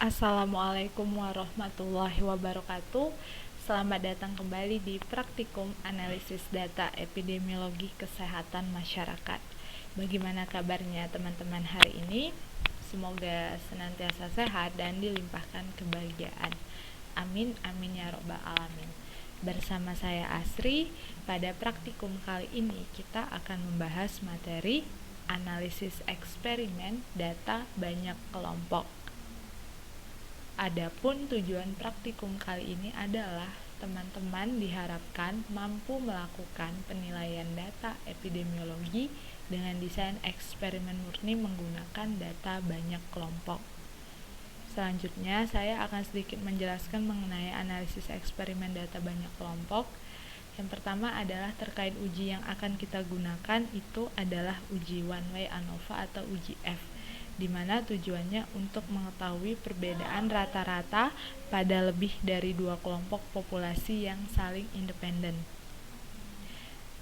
Assalamualaikum warahmatullahi wabarakatuh. Selamat datang kembali di Praktikum Analisis Data Epidemiologi Kesehatan Masyarakat. Bagaimana kabarnya teman-teman hari ini? Semoga senantiasa sehat dan dilimpahkan kebahagiaan. Amin, amin ya robbal alamin. Bersama saya Asri, pada praktikum kali ini kita akan membahas materi analisis eksperimen data banyak kelompok. Adapun tujuan praktikum kali ini adalah teman-teman diharapkan mampu melakukan penilaian data epidemiologi dengan desain eksperimen murni menggunakan data banyak kelompok. Selanjutnya, saya akan sedikit menjelaskan mengenai analisis eksperimen data banyak kelompok. Yang pertama adalah terkait uji yang akan kita gunakan, itu adalah uji one way ANOVA atau uji F, di mana tujuannya untuk mengetahui perbedaan rata-rata pada lebih dari dua kelompok populasi yang saling independen.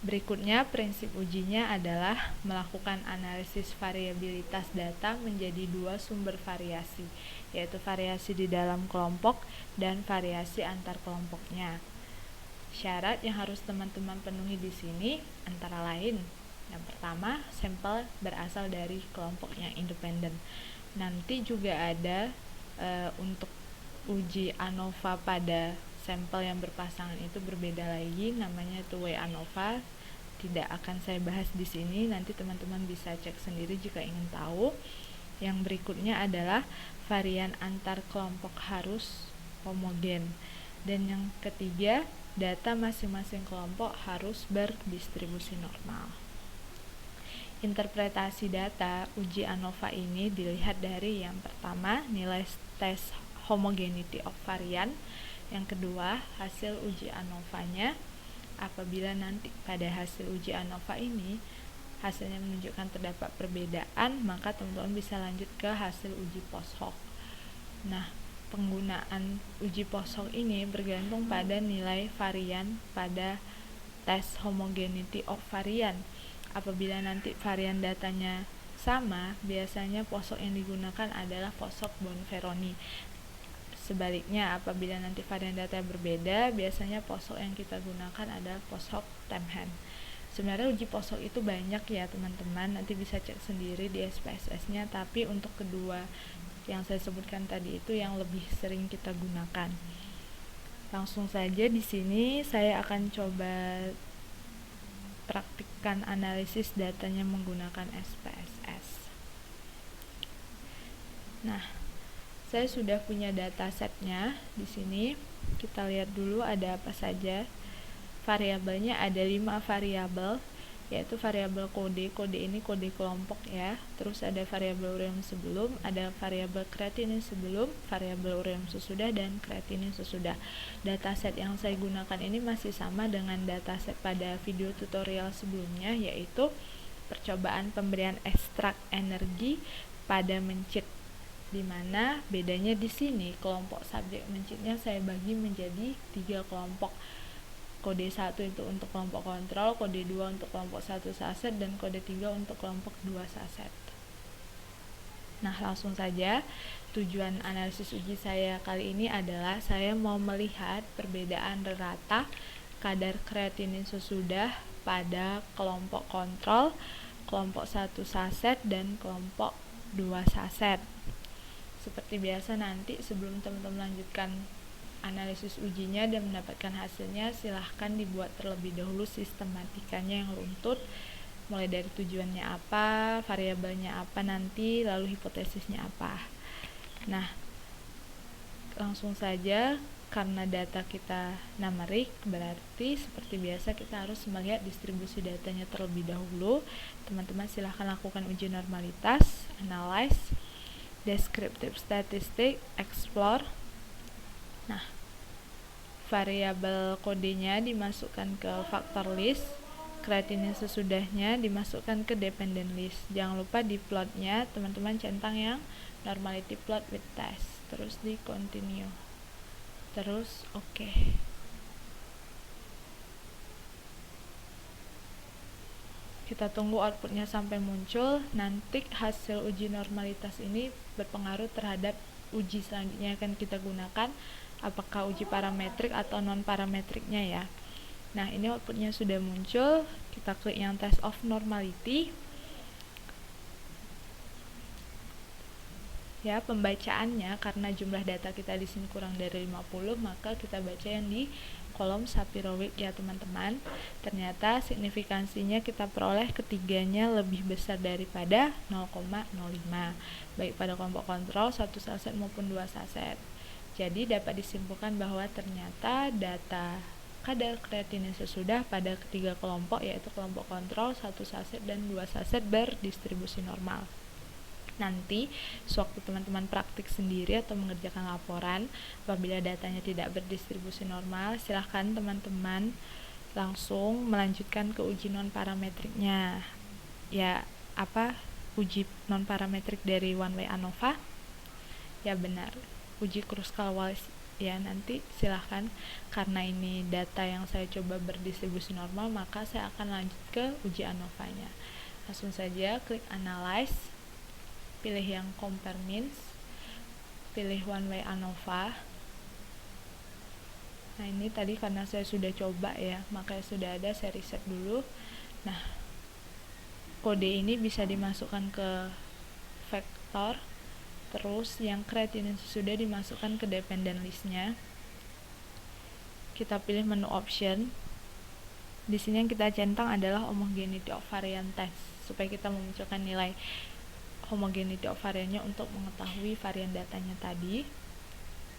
Berikutnya, prinsip ujinya adalah melakukan analisis variabilitas data menjadi dua sumber variasi, yaitu variasi di dalam kelompok dan variasi antar kelompoknya. Syarat yang harus teman-teman penuhi di sini antara lain: yang pertama, sampel berasal dari kelompok yang independen. Nanti juga ada untuk uji ANOVA pada sampel yang berpasangan itu berbeda lagi, namanya two-way ANOVA. Tidak akan saya bahas di sini, nanti teman-teman bisa cek sendiri jika ingin tahu. Yang berikutnya adalah varian antar kelompok harus homogen. Dan yang ketiga, data masing-masing kelompok harus berdistribusi normal. Interpretasi data uji ANOVA ini dilihat dari yang pertama, nilai tes homogeneity of varian. Yang kedua, hasil uji ANOVA-nya. Apabila nanti pada hasil uji ANOVA ini hasilnya menunjukkan terdapat perbedaan, maka teman-teman bisa lanjut ke hasil uji post hoc. Nah, penggunaan uji post hoc ini bergantung pada nilai varian pada tes homogeneity of varian. Apabila nanti varian datanya sama, biasanya post hoc yang digunakan adalah post hoc Bonferroni. Sebaliknya, apabila nanti varian data berbeda, biasanya post hoc yang kita gunakan adalah post hoc Temhen. Sebenarnya uji post hoc itu banyak ya teman-teman, nanti bisa cek sendiri di SPSS-nya, tapi untuk kedua yang saya sebutkan tadi itu yang lebih sering kita gunakan. Langsung saja di sini saya akan coba praktikkan analisis datanya menggunakan SPSS. Nah, saya sudah punya datasetnya di sini. Kita lihat dulu ada apa saja. Variabelnya ada 5 variabel, yaitu variabel kode. Kode ini kode kelompok ya. Terus ada variabel ureum sebelum, ada variabel kreatinin sebelum, variabel ureum sesudah, dan kreatinin sesudah. Dataset yang saya gunakan ini masih sama dengan dataset pada video tutorial sebelumnya, yaitu percobaan pemberian ekstrak energi pada mencit, di mana bedanya di sini kelompok subjek mencitnya saya bagi menjadi 3 kelompok. Kode 1 itu untuk kelompok kontrol, kode 2 untuk kelompok 1 saset, dan kode 3 untuk kelompok 2 saset. Nah, langsung saja, tujuan analisis uji saya kali ini adalah saya mau melihat perbedaan rata kadar kreatinin sesudah pada kelompok kontrol, kelompok 1 saset, dan kelompok 2 saset. Seperti biasa, nanti sebelum teman-teman melanjutkan analisis ujinya dan mendapatkan hasilnya, silahkan dibuat terlebih dahulu sistematikanya yang runtut, mulai dari tujuannya apa, variabelnya apa nanti, lalu hipotesisnya apa. Nah, langsung saja, karena data kita numerik, berarti seperti biasa kita harus melihat distribusi datanya terlebih dahulu. Teman-teman silahkan lakukan uji normalitas, analyze, descriptive statistic, explore. Nah, variabel kodenya dimasukkan ke factor list, kreatinin sesudahnya dimasukkan ke dependent list. Jangan lupa di plotnya teman-teman centang yang normality plot with test, terus di continue, terus oke. Kita tunggu outputnya sampai muncul. Nanti hasil uji normalitas ini berpengaruh terhadap uji selanjutnya akan kita gunakan, apakah uji parametrik atau non parametriknya ya. Nah, ini outputnya sudah muncul, kita klik yang test of normality. Ya, pembacaannya karena jumlah data kita di sini kurang dari 50, maka kita baca yang di kolom Shapiro-Wilk ya teman-teman. Ternyata signifikansinya kita peroleh ketiganya lebih besar daripada 0,05, baik pada kelompok kontrol 1 saset maupun 2 saset. Jadi dapat disimpulkan bahwa ternyata data kadar kreatinin sesudah pada ketiga kelompok, yaitu kelompok kontrol 1 saset dan 2 saset berdistribusi normal. Nanti sewaktu teman-teman praktik sendiri atau mengerjakan laporan, apabila datanya tidak berdistribusi normal, silahkan teman-teman langsung melanjutkan ke uji non parametriknya. Ya, apa uji non parametrik dari one way ANOVA? Ya benar, uji Kruskal-Wallis ya. Nanti silahkan, karena ini data yang saya coba berdistribusi normal, maka saya akan lanjut ke uji ANOVA-nya. Langsung saja klik analyze, pilih yang compare means, pilih one way ANOVA. Nah, ini tadi karena saya sudah coba ya, makanya sudah ada, saya reset dulu. Nah, kode ini bisa dimasukkan ke vektor, terus yang kreatinin sudah dimasukkan ke dependent listnya. Kita pilih menu option. Di sini yang kita centang adalah homogeneity of variant test, supaya kita memunculkan nilai homogeneity of variannya untuk mengetahui varian datanya tadi.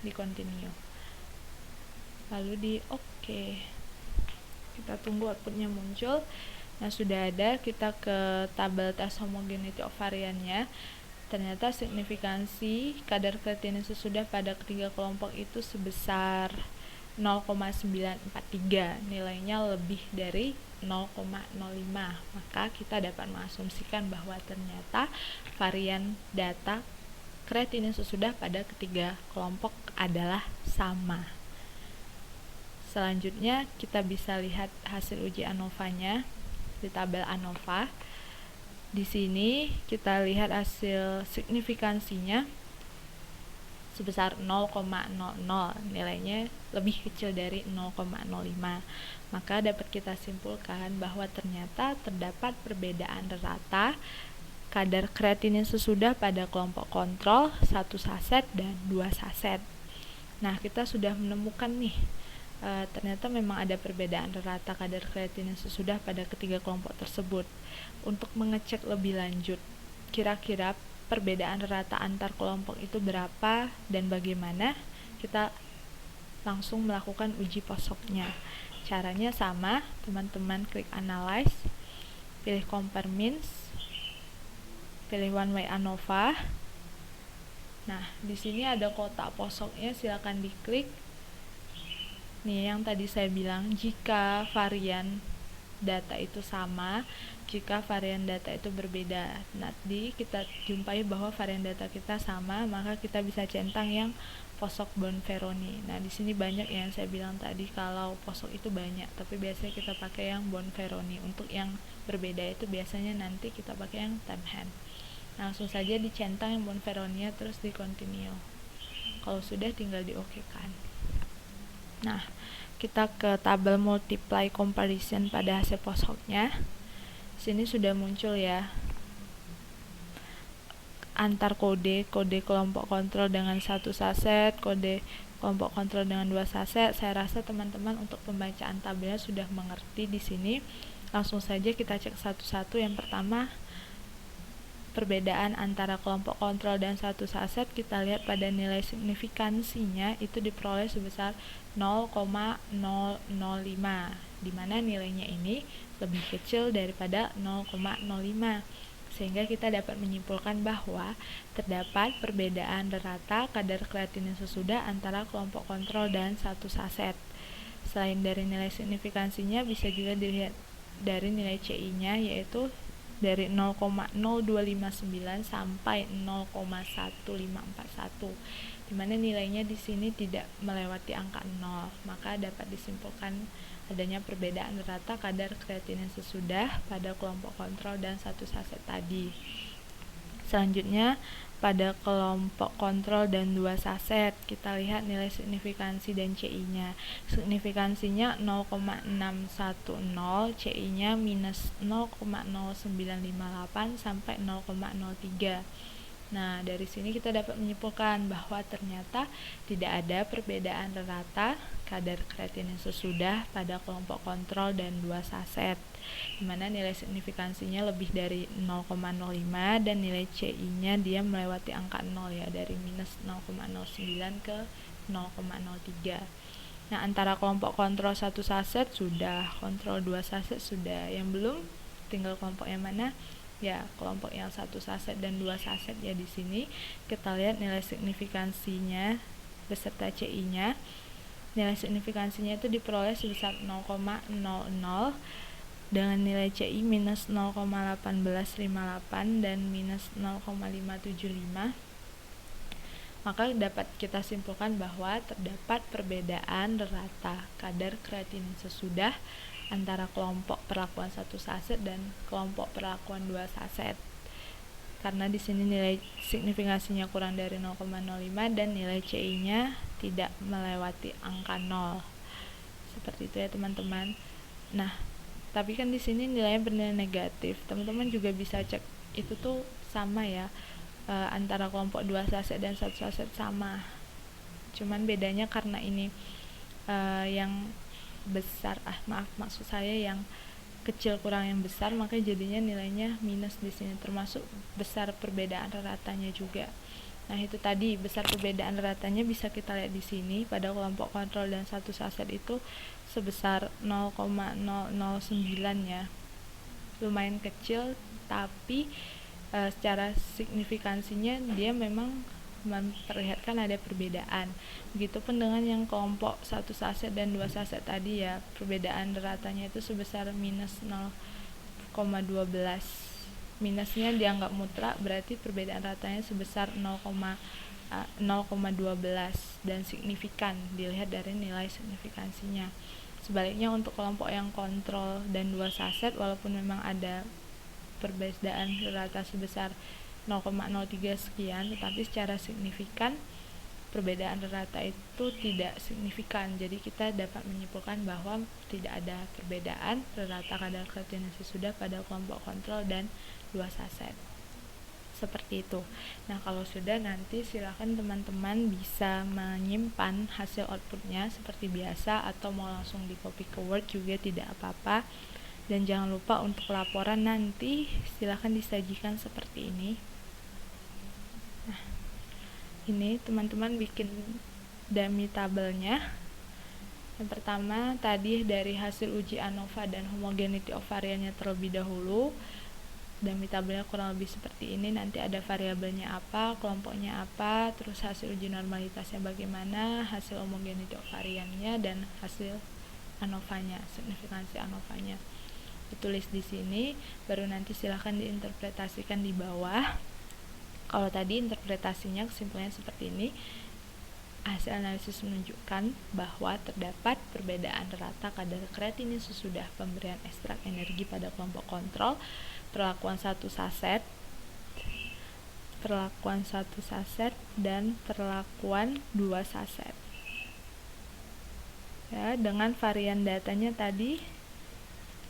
Di continue, lalu di OK. Kita tunggu outputnya muncul. Nah, sudah ada, kita ke tabel tes homogeneity of variannya. Ternyata signifikansi kadar kreatinin sesudah pada ketiga kelompok itu sebesar 0,943, nilainya lebih dari 0,05. Maka kita dapat mengasumsikan bahwa ternyata varian data kreatinin sesudah pada ketiga kelompok adalah sama. Selanjutnya kita bisa lihat hasil uji ANOVA-nya di tabel ANOVA. Di sini kita lihat hasil signifikansinya sebesar 0,00, nilainya lebih kecil dari 0,05. Maka dapat kita simpulkan bahwa ternyata terdapat perbedaan rata kadar kreatinin sesudah pada kelompok kontrol 1 saset dan 2 saset. Nah, kita sudah menemukan nih, ternyata memang ada perbedaan rata kadar kreatinin sesudah pada ketiga kelompok tersebut. Untuk mengecek lebih lanjut, kira-kira perbedaan rata antar kelompok itu berapa dan bagaimana, kita langsung melakukan uji posoknya. Caranya sama, teman-teman klik analyze, pilih compare means, pilih one way ANOVA. Nah, di sini ada kotak posoknya, silakan diklik. Nih, yang tadi saya bilang, jika varian data itu sama, jika varian data itu berbeda. Nanti kita jumpai bahwa varian data kita sama, maka kita bisa centang yang posok Bonferroni. Nah, di sini banyak yang saya bilang tadi kalau posok itu banyak, tapi biasanya kita pakai yang Bonferroni. Untuk yang berbeda itu biasanya nanti kita pakai yang Tanhan. Nah, langsung saja dicentang yang Bonferroni, terus di continue. Kalau sudah tinggal di OK kan. Nah, kita ke tabel multiply comparison pada hasil posoknya. Sini sudah muncul ya antar kode kelompok kontrol dengan 1 saset, kode kelompok kontrol dengan 2 saset. Saya rasa teman-teman untuk pembacaan tabelnya sudah mengerti di sini. Langsung saja kita cek satu-satu. Yang pertama, perbedaan antara kelompok kontrol dan 1 saset, kita lihat pada nilai signifikansinya itu diperoleh sebesar 0,005, di mana nilainya ini lebih kecil daripada 0,05, sehingga kita dapat menyimpulkan bahwa terdapat perbedaan rata kadar kreatinin sesudah antara kelompok kontrol dan 1 saset. Selain dari nilai signifikansinya, bisa juga dilihat dari nilai CI-nya, yaitu dari 0,0259 sampai 0,1541, di mana nilainya di sini tidak melewati angka 0, maka dapat disimpulkan adanya perbedaan rata kadar kreatinin sesudah pada kelompok kontrol dan 1 saset tadi. Selanjutnya pada kelompok kontrol dan 2 saset, kita lihat nilai signifikansi dan CI-nya. Signifikansinya 0,610, CI-nya minus 0,0958 sampai 0,03. Nah, dari sini kita dapat menyimpulkan bahwa ternyata tidak ada perbedaan rata kadar kreatinin sesudah pada kelompok kontrol dan 2 saset, di mana nilai signifikansinya lebih dari 0,05 dan nilai CI-nya dia melewati angka 0 ya, dari minus 0,09 ke 0,03. Nah, antara kelompok kontrol 1 saset sudah, kontrol 2 saset sudah. Yang belum, tinggal kelompok yang mana? Ya, kelompok yang 1 saset dan 2 saset ya. Di sini kita lihat nilai signifikansinya beserta CI-nya. Nilai signifikansinya itu diperoleh sebesar 0,00 dengan nilai CI minus 0,1858 dan minus 0,575. Maka dapat kita simpulkan bahwa terdapat perbedaan rata kadar kreatinin sesudah antara kelompok perlakuan 1 saset dan kelompok perlakuan 2 saset. Karena di sini nilai signifikansinya kurang dari 0,05 dan nilai CI-nya tidak melewati angka 0. Seperti itu ya, teman-teman. Nah, tapi kan di sini nilainya bernilai negatif. Teman-teman juga bisa cek itu tuh sama ya. Antara kelompok 2 saset dan 1 saset sama, cuman bedanya karena ini yang besar, maksud saya yang kecil kurang yang besar, maka jadinya nilainya minus di sini, termasuk besar perbedaan ratanya juga. Nah, itu tadi besar perbedaan ratanya bisa kita lihat di sini pada kelompok kontrol dan 1 saset itu sebesar 0,009 ya, lumayan kecil, tapi secara signifikansinya dia memang memperlihatkan ada perbedaan. Begitupun dengan yang kelompok 1 saset dan 2 saset tadi ya, perbedaan ratanya itu sebesar minus 0,12. Minusnya dianggap mutlak, berarti perbedaan ratanya sebesar 0,12 dan signifikan dilihat dari nilai signifikansinya. Sebaliknya untuk kelompok yang kontrol dan 2 saset, walaupun memang ada perbedaan rata sebesar 0,03 sekian, tetapi secara signifikan perbedaan rata itu tidak signifikan. Jadi kita dapat menyimpulkan bahwa tidak ada perbedaan rata kadar kreatinin sesudah pada kelompok kontrol dan 2 saset. Seperti itu. Nah, kalau sudah, nanti silakan teman-teman bisa menyimpan hasil outputnya seperti biasa, atau mau langsung di copy ke Word juga tidak apa-apa. Dan jangan lupa untuk laporan nanti silahkan disajikan seperti ini. Nah, ini teman-teman bikin dummy tabelnya. Yang pertama tadi dari hasil uji ANOVA dan homogeneity of variannya terlebih dahulu. Dummy tabelnya kurang lebih seperti ini. Nanti ada variabelnya apa, kelompoknya apa, terus hasil uji normalitasnya bagaimana, hasil homogeneity of variannya, dan hasil ANOVA-nya, signifikansi ANOVA-nya. Ditulis di sini, baru nanti silahkan diinterpretasikan di bawah. Kalau tadi interpretasinya kesimpulannya seperti ini, hasil analisis menunjukkan bahwa terdapat perbedaan rata kadar kreatinin sesudah pemberian ekstrak energi pada kelompok kontrol, perlakuan 1 saset, dan perlakuan 2 saset. Ya, dengan varian datanya tadi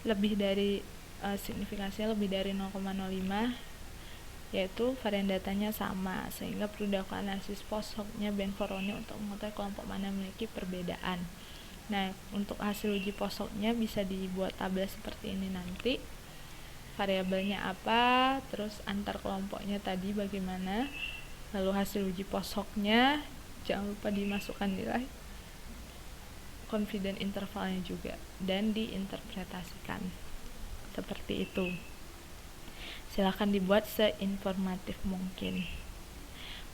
lebih dari signifikansinya lebih dari 0,05, yaitu varian datanya sama, sehingga perlu dilakukan analisis post hoc-nya Benforoni untuk mengetahui kelompok mana memiliki perbedaan. Nah, untuk hasil uji post hoc-nya bisa dibuat tabel seperti ini nanti. Variabelnya apa, terus antar kelompoknya tadi bagaimana, lalu hasil uji post hoc-nya, jangan lupa dimasukkan nilai confidence intervalnya juga dan diinterpretasikan seperti itu. Silahkan dibuat seinformatif mungkin.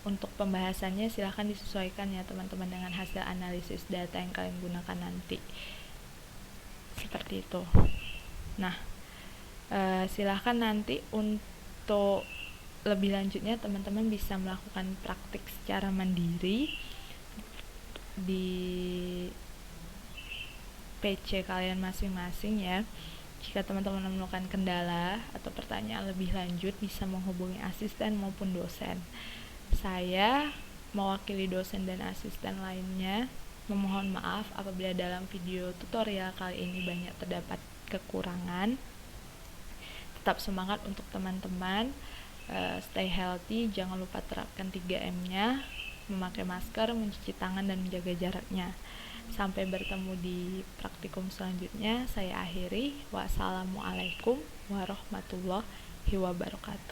Untuk pembahasannya silahkan disesuaikan ya teman-teman dengan hasil analisis data yang kalian gunakan nanti. Seperti itu. Nah, silahkan nanti untuk lebih lanjutnya teman-teman bisa melakukan praktik secara mandiri di PC kalian masing-masing ya. Jika teman-teman menemukan kendala atau pertanyaan lebih lanjut, bisa menghubungi asisten maupun dosen. Saya mewakili dosen dan asisten lainnya memohon maaf apabila dalam video tutorial kali ini banyak terdapat kekurangan. Tetap semangat untuk teman-teman, stay healthy, jangan lupa terapkan 3M-nya, memakai masker, mencuci tangan, dan menjaga jaraknya. Sampai bertemu di praktikum selanjutnya, saya akhiri. Wassalamualaikum warahmatullahi wabarakatuh.